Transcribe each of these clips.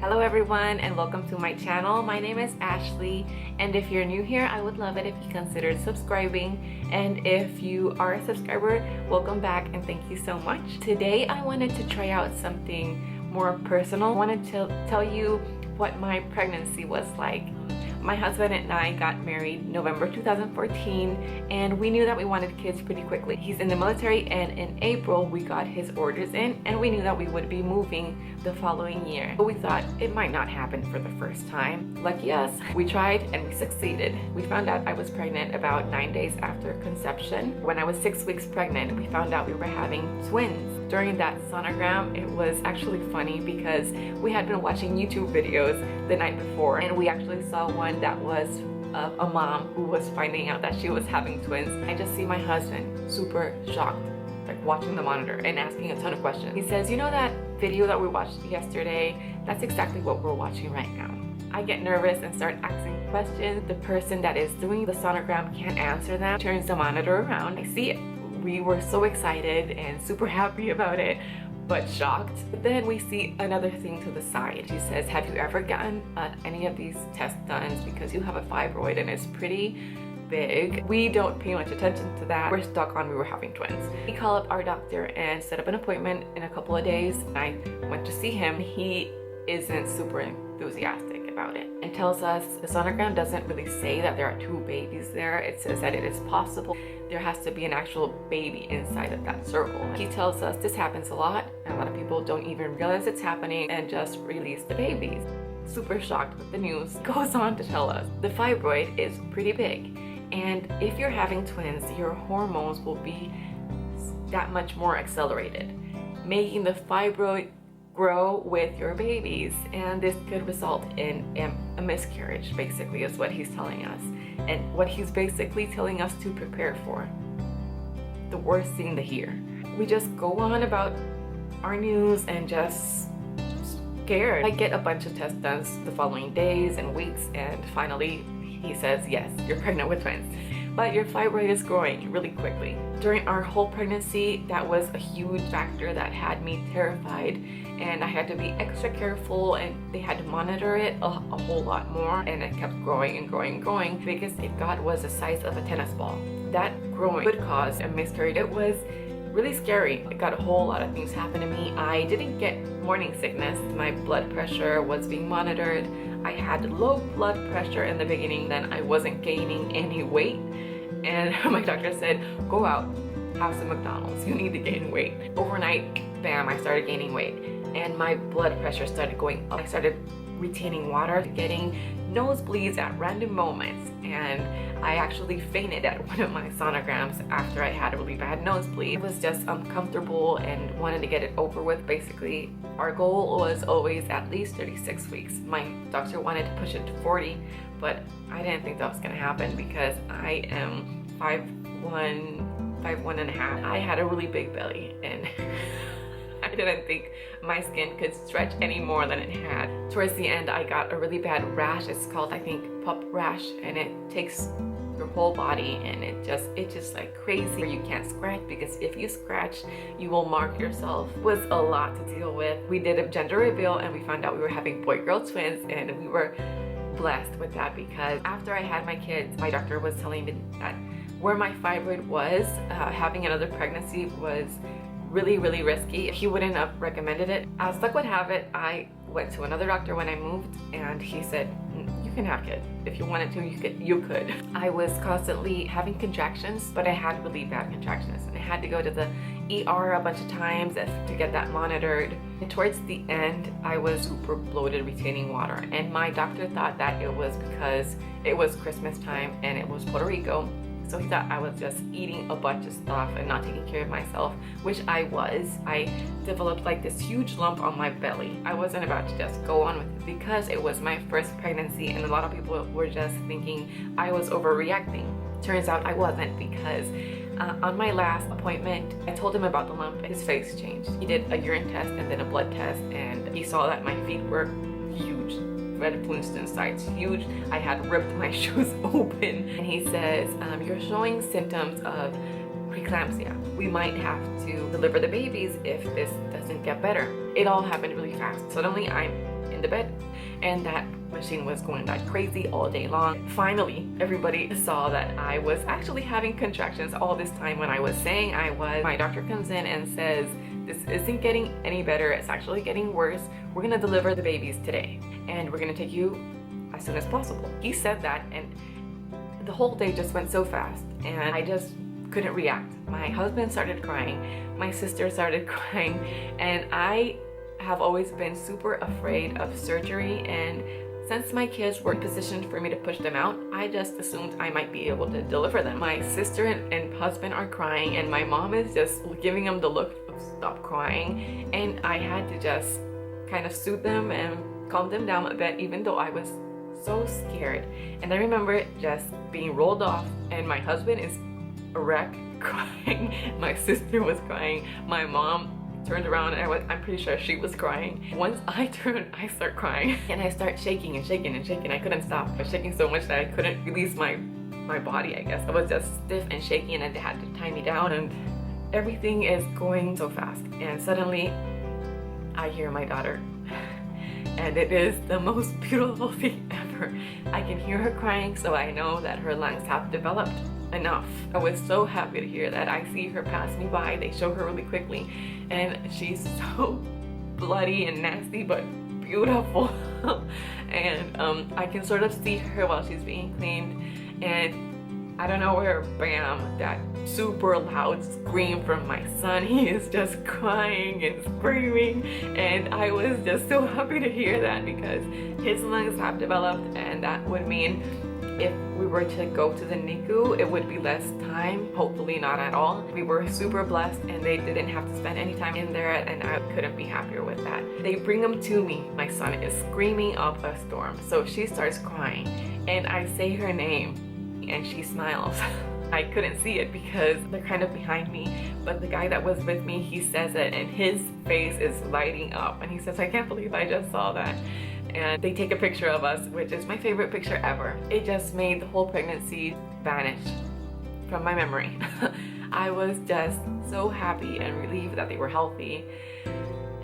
Hello everyone and welcome to my channel. My name is Ashley, and if you're new here, I would love it if you considered subscribing, and if you are a subscriber, welcome back and thank you so much. Today I wanted to try out something more personal. I wanted to tell you what my pregnancy was like. My husband and I got married November 2014, and we knew that we wanted kids pretty quickly. He's in the military, and in April we got his orders in, and we knew that we would be moving the following year. But we thought it might not happen for the first time. Lucky us, we tried and we succeeded. We found out I was pregnant about 9 days after conception. When I was 6 weeks pregnant, we found out we were having twins. During that sonogram, it was actually funny because we had been watching YouTube videos the night before, and we actually saw one that was a mom who was finding out that she was having twins. I just see my husband super shocked, like watching the monitor and asking a ton of questions. He says, "You know that video that we watched yesterday? That's exactly what we're watching right now." I get nervous and start asking questions. The person that is doing the sonogram can't answer them, turns the monitor around. I see it. We were so excited and super happy about it, but shocked. But then we see another thing to the side. She says, "Have you ever gotten any of these tests done? Because you have a fibroid and it's pretty big." We don't pay much attention to that. We're stuck on we were having twins. We call up our doctor and set up an appointment in a couple of days. I went to see him. He isn't super enthusiastic about it and tells us the sonogram doesn't really say that there are two babies there. It says that it is possible there has to be an actual baby inside of that circle. He tells us this happens a lot, and a lot of people don't even realize it's happening and just release the babies. Super shocked with the news. Goes on to tell us the fibroid is pretty big, and if you're having twins, your hormones will be that much more accelerated, making the fibroid grow with your babies, and this could result in a miscarriage, basically, is what he's telling us, and what he's basically telling us to prepare for. The worst thing to hear. We just go on about our news and just scared. I get a bunch of tests done the following days and weeks, and finally he says, "Yes, you're pregnant with twins, but your fibroid is growing really quickly." During our whole pregnancy, that was a huge factor that had me terrified, and I had to be extra careful, and they had to monitor it a whole lot more, and it kept growing and growing and growing because it was the size of a tennis ball. That growing could cause a miscarriage. It was really scary. It got a whole lot of things happen to me. I didn't get morning sickness. My blood pressure was being monitored. I had low blood pressure in the beginning, then I wasn't gaining any weight, and my doctor said, "Go out, have some McDonald's, you need to gain weight." Overnight, bam, I started gaining weight, and my blood pressure started going up. I started retaining water, getting nosebleeds at random moments, and I actually fainted at one of my sonograms after I had a really bad nosebleed. It was just uncomfortable and wanted to get it over with. Basically, our goal was always at least 36 weeks. My doctor wanted to push it to 40, but I didn't think that was gonna happen because I am 5'1" and a half. I had a really big belly, and I didn't think my skin could stretch any more than it had. Towards the end, I got a really bad rash. It's called, I think, pup rash, and it takes your whole body, and it's just like crazy. You can't scratch, because if you scratch, you will mark yourself. It was a lot to deal with. We did a gender reveal, and we found out we were having boy-girl twins, and we were blessed with that because after I had my kids, my doctor was telling me that where my fibroid was, having another pregnancy was really, really risky. He wouldn't have recommended it. As luck would have it, I went to another doctor when I moved, and he said, "You can have kids. If you wanted to, you could." I was constantly having contractions, but I had really bad contractions, and I had to go to the ER a bunch of times to get that monitored. And towards the end, I was super bloated, retaining water, and my doctor thought that it was because it was Christmas time and it was Puerto Rico. So he thought I was just eating a bunch of stuff and not taking care of myself, which I was. I developed like this huge lump on my belly. I wasn't about to just go on with it because it was my first pregnancy, and a lot of people were just thinking I was overreacting. Turns out I wasn't, because on my last appointment, I told him about the lump, and his face changed. He did a urine test and then a blood test, and he saw that my feet were huge. Red Flintstone sides, huge. I had ripped my shoes open, and he says, "You're showing symptoms of preeclampsia. We might have to deliver the babies if this doesn't get better." It all happened really fast. Suddenly I'm in the bed and that machine was going like crazy all day long. Finally, everybody saw that I was actually having contractions all this time when I was saying I was. My doctor comes in and says, this isn't getting any better, it's actually getting worse. We're gonna deliver the babies today and we're gonna take you as soon as possible. He said that, and the whole day just went so fast and I just couldn't react. My husband started crying, my sister started crying, and I have always been super afraid of surgery, and since my kids were positioned for me to push them out, I just assumed I might be able to deliver them. My sister and husband are crying, and my mom is just giving them the look of stop crying, and I had to just kind of soothe them and calm them down a bit, even though I was so scared. And I remember just being rolled off, and my husband is a wreck, crying. My sister was crying. My mom turned around and I'm pretty sure she was crying. Once I turned, I start crying and I start shaking and shaking and shaking. I couldn't stop. I was shaking so much that I couldn't release my body, I guess. I was just stiff and shaky, and they had to tie me down, and everything is going so fast. And suddenly I hear my daughter, and it is the most beautiful thing ever. I can hear her crying, so I know that her lungs have developed enough. I was so happy to hear that. I see her pass me by. They show her really quickly, and she's so bloody and nasty but beautiful. And I can sort of see her while she's being cleaned, and I don't know where, bam, that super loud scream from my son. He is just crying and screaming, and I was just so happy to hear that, because his lungs have developed, and that would mean if we were to go to the NICU, it would be less time, hopefully not at all. We were super blessed, and they didn't have to spend any time in there, and I couldn't be happier with that. They bring him to me. My son is screaming up a storm, so she starts crying, and I say her name, and she smiles. I couldn't see it because they're kind of behind me, but the guy that was with me, he says it, and his face is lighting up, and he says, I can't believe I just saw that. And they take a picture of us, which is my favorite picture ever. It just made the whole pregnancy vanish from my memory. I was just so happy and relieved that they were healthy.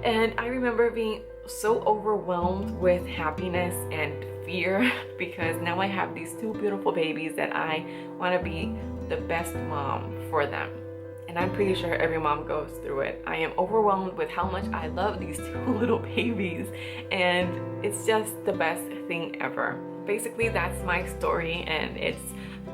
And I remember being so overwhelmed with happiness and fear, because now I have these two beautiful babies that I want to be the best mom for them. And I'm pretty sure every mom goes through it. I am overwhelmed with how much I love these two little babies, and it's just the best thing ever. Basically, that's my story, and it's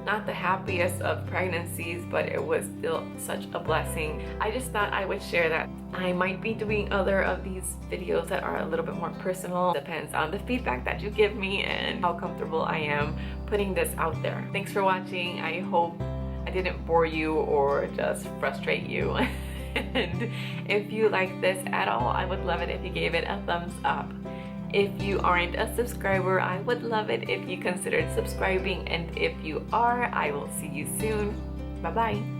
not the happiest of pregnancies, but it was still such a blessing. I just thought I would share that. I might be doing other of these videos that are a little bit more personal. Depends on the feedback that you give me and how comfortable I am putting this out there. Thanks for watching. I hope I didn't bore you or just frustrate you. And if you like this at all, I would love it if you gave it a thumbs up. If you aren't a subscriber, I would love it if you considered subscribing, and if you are, I will see you soon. Bye bye.